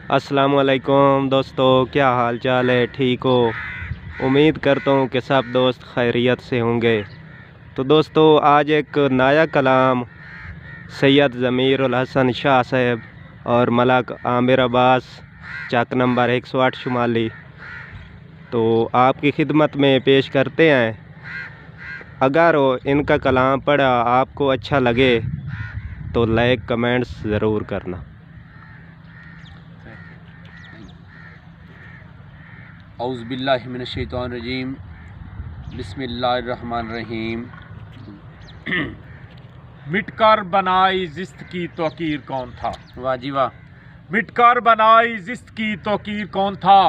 अस्सलामुअलैकुम दोस्तों, क्या हाल चाल है? ठीक हो? उम्मीद करता हूँ कि सब दोस्त खैरियत से होंगे। तो दोस्तों, आज एक नया कलाम सैयद ज़मीर उल हसन शाह साहब और मलक आमिर अब्बास चक नंबर 108 शुमाली तो आपकी खिदमत में पेश करते हैं। अगर इनका कलाम पढ़ा आपको अच्छा लगे तो लाइक कमेंट्स ज़रूर करना। औज़ुबिल्लाहि मिनश्शैतानिर्रजीम, बिस्मिल्लाहिर्रहमानिर्रहीम। मिटकर बनाई जिस्त की तौकीर कौन था? वाह जी वाह। मिटकर बनाई जिस्त की तौकीर कौन था,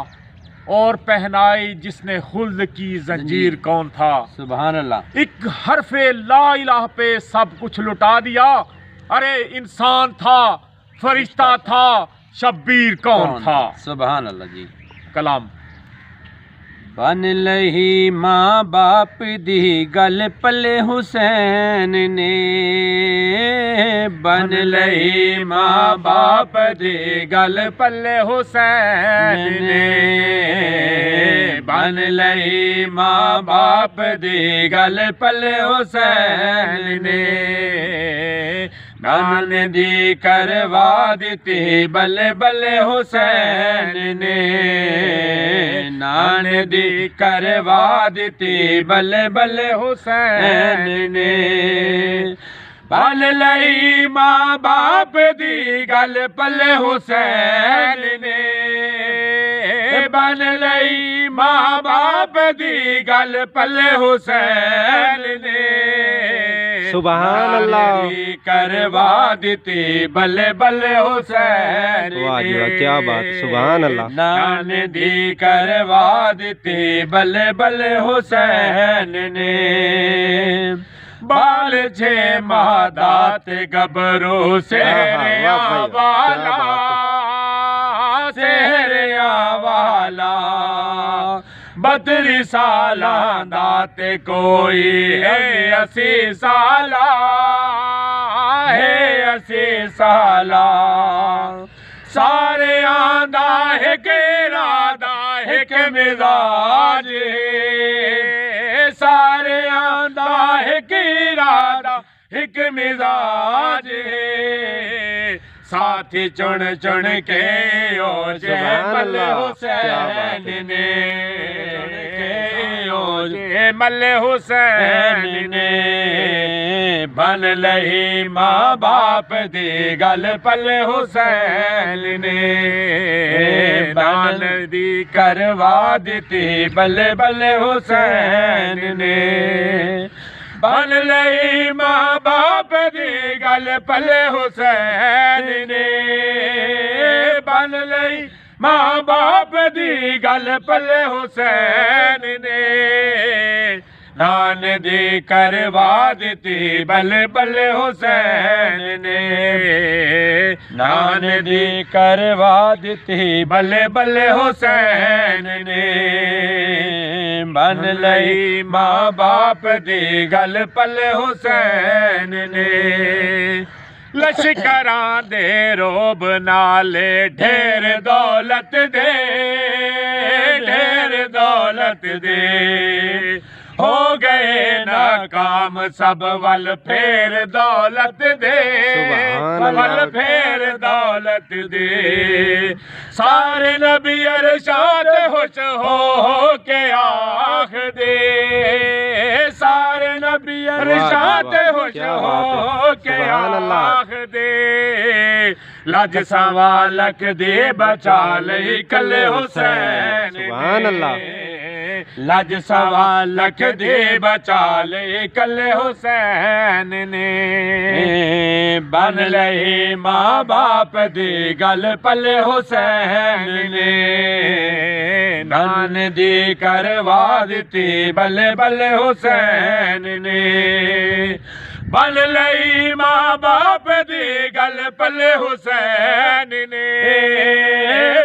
और पहनाई जिसने खुल्द की जंजीर कौन था? सुभान अल्लाह। एक हरफे ला इलाह पे सब कुछ लुटा दिया। अरे इंसान था, फरिश्ता था, शब्बीर कौन था? सुभान अल्लाह जी। कलाम। बन लही माँ बाप दी गल पले हुसैन ने, बन लही माँ बाप दी गल पल्ले हुसैन ने, बन लही माँ बाप दी गल पले हुसैन ने, नान दी करवा देती बल्ले बल्ले हुसैन ने, नान दी करवा देती बल्ले बल्ले हुसैन ने, बन लई माँ बाप दी गल पल्ले हुसैन ने, बन लई माँ बाप दी गल पल्ले हुसैन ने, सुभान अल्लाह। करवा देती बल्ले बल्ले हुसैन ने, वाह जी वाह, क्या बात, सुभान अल्लाह। नान दी करवा देती बल्ले बल्ले हुसैन ने, बाल छे महादात गबरू से वाला, सेहरिया वाला, बदरी साला दाते कोई है 80 साला, है 80 साला, सारे आंदा है केरादा है के मिजाज, सारे आंदा है केरादा एक मिजाज, साथी चुन चुन के ओ जैमल हुसैन ने, ओ जैमल हुसैन ने, बन लही माँ बाप दी गल पल्ले हुसैन ने, बन दी करवा देती बल्ले बल्ले हुसैन ने, बन लई माँ बाप दी गल पल्ले हुसैन ने, बन लई माँ बाप दी गल पल्ले हुसैन ने, नान दी करवा देती बल्ले बल्ले हुसैन ने, नान दी करवा देती बल्ले बल्ले हुसैन ने, बन लई माँ बाप दी गल पल्ले हुसैन ने, लश्करां दे रोब नाले ढेर दौलत दे, ढेर दौलत दे, हो गए नाकाम सब वल फेर दौलत दे, वल फेर दौलत दे, सारे नबी अरशाद खुश हो के आख दे, सारे नबी अरशाद खुश हो के आख दे, लज सवा लख दे बचा लई कल्ले हुसैन, सुभान अल्लाह। लज सवा लख दे बचा ले कल्ले हुसैन ने, बन लही माँ बाप दी गल पल्ले हुसैन ने, नान दी करवा देती बल्ले बल्ले हुसैन ने, बन लई माँ बाप दी गल पल्ले हुसैन ने,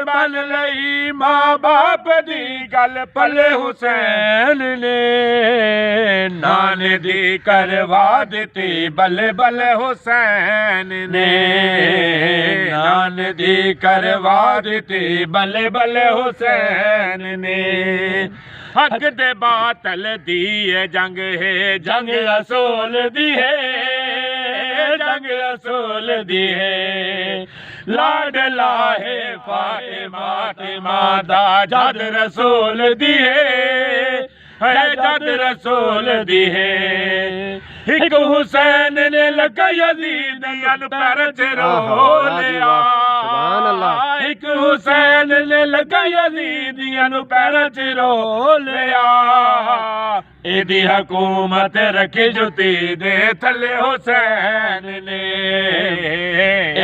बन लई माँ बाप दी गल पले हुसैन ने नान दी करवा दिती बल्ले बल्ले हुसैन ने नान दी करवा दिती बल्ले बल्ले हुसैन ने हक दे बातल दी जंग है जंग रसूल दी है जंग रसूल दी है लाडला है फातिमा दा जद रसूल दी है जद रसूल दी है एक हुसैन ने लगा यजीद पैर च रो लिया सुभान अल्लाह एक हुसैन ने लगा यजीद पैर च रो लिया एदी हुकूमत रखी जुती दे थले हुसैन ने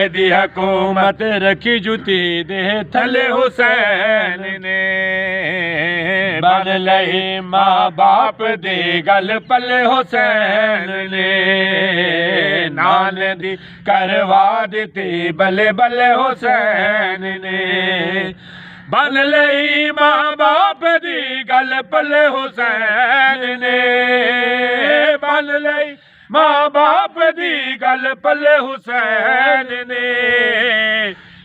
एदी हुकूमत रखी जुती दे थले हुसैन ने बन लही माँ बाप दे गल पले हुसैन ने नान दी करवा दिती बल्ले बल्ले हुसैन ने बन लई माँ बाप दी गल पले हुसैन ने बन लई माँ बाप दी गल पले हुसैन ने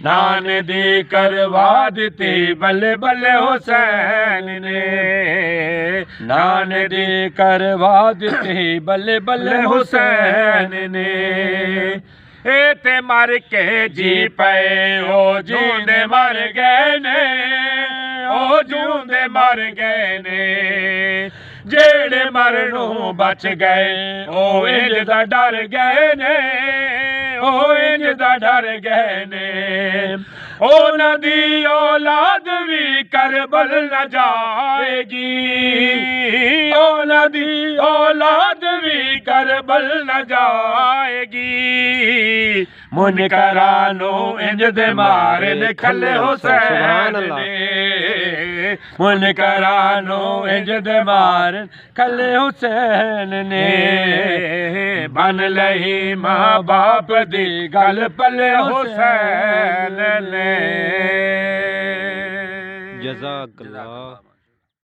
नान दी करवा दिती बल्ले बल्ले हुसैन ने नान दी करवा दिती बल्ले बल्ले हुसैन ने ते मर के जी पे ओ जूंदे मर गए ने ओ जूंदे मर गए ने जेड़े मरनों बच गए ओ इंज दा डर गए ने ओ इंज दा डर गए ने ओ नदी औलाद भी करबल न जाएगी ओ नदी औलाद भी करबल न जाएगी मुनकरानो इंज दे मारे ने खले हुसैन ने मुनकरानो इंज दे मारे खले हुसैन ने बन लही माँ बाप दी गल पले हुसैन ने जज़ाकल्लाह।